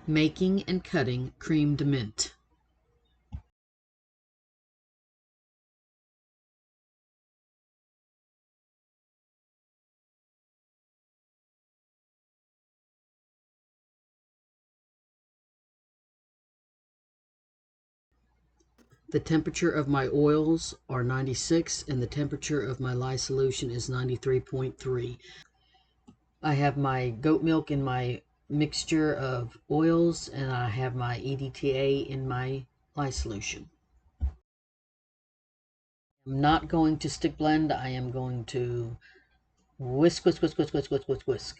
Making and cutting crème de menthe. The temperature of my oils are 96 and the temperature of my lye solution is 93.3. I have my goat milk in my mixture of oils and I have my EDTA in my lye solution. I'm not going to stick blend. I am going to whisk, whisk, whisk, whisk, whisk, whisk, whisk, whisk.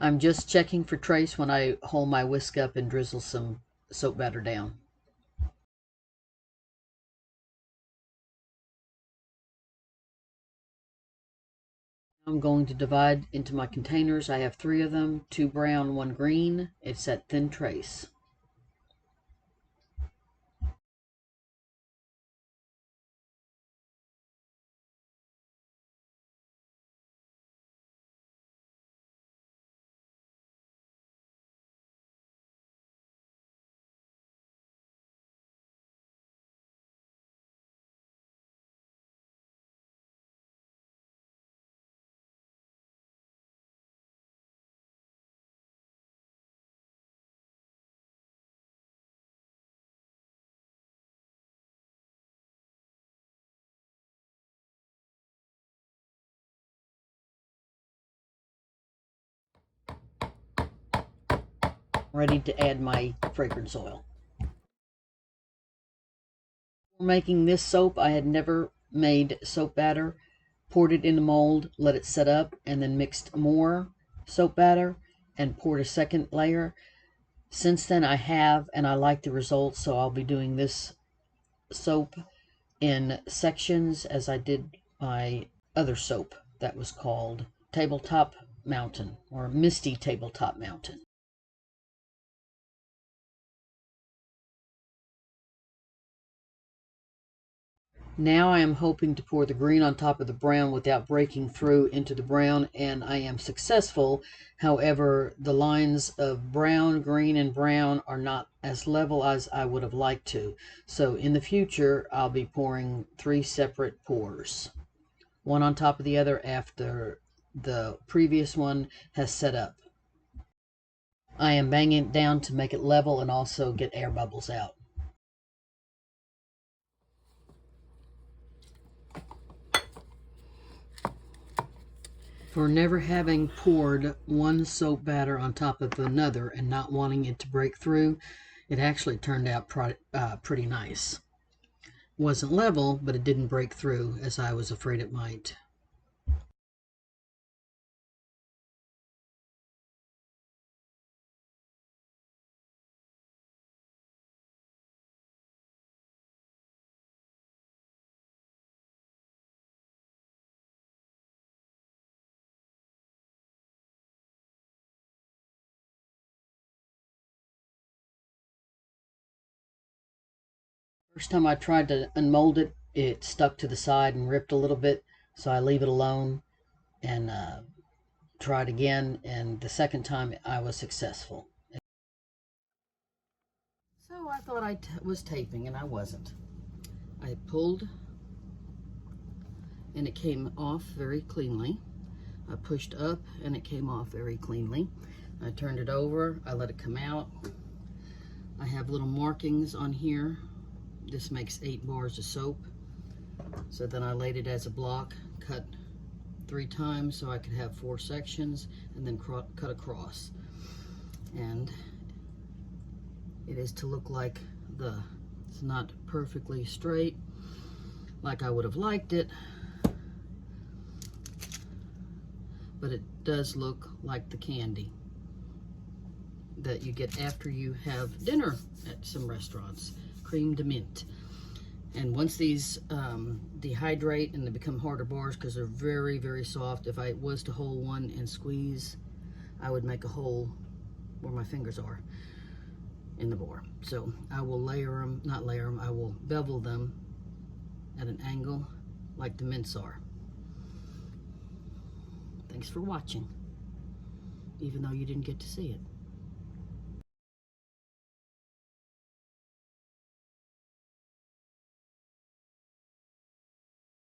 I'm just checking for trace when I hold my whisk up and drizzle some soap batter down. I'm going to divide into my containers. I have 3 of them, 2 brown, 1 green. It's at thin trace. Ready to add my fragrance oil. For making this soap, I had never made soap batter. Poured it in the mold, let it set up, and then mixed more soap batter and poured a second layer. Since then I have, and I like the results, so I'll be doing this soap in sections as I did my other soap that was called Tabletop Mountain or Misty Tabletop Mountain. Now I am hoping to pour the green on top of the brown without breaking through into the brown, and I am successful. However, the lines of brown, green, and brown are not as level as I would have liked to. So in the future, I'll be pouring 3 separate pours, one on top of the other after the previous one has set up. I am banging it down to make it level and also get air bubbles out. For never having poured one soap batter on top of another and not wanting it to break through, it actually turned out pretty nice. Wasn't level, but it didn't break through as I was afraid it might. First time I tried to unmold it, it stuck to the side and ripped a little bit, so I leave it alone and tried again, and the second time I was successful. So I thought I was taping, and I wasn't. I pulled, and it came off very cleanly. I pushed up, and it came off very cleanly. I turned it over, I let it come out. I have little markings on here. This makes 8 bars of soap. So then I laid it as a block, cut 3 times so I could have 4 sections, and then cut across. And it is to look like it's not perfectly straight like I would have liked it, but it does look like the candy that you get after you have dinner at some restaurants, crème de menthe. And once these dehydrate and they become harder bars because they're very, very soft, if I was to hold one and squeeze, I would make a hole where my fingers are in the bar. So I will I will bevel them at an angle like the mints are. Thanks for watching, even though you didn't get to see it.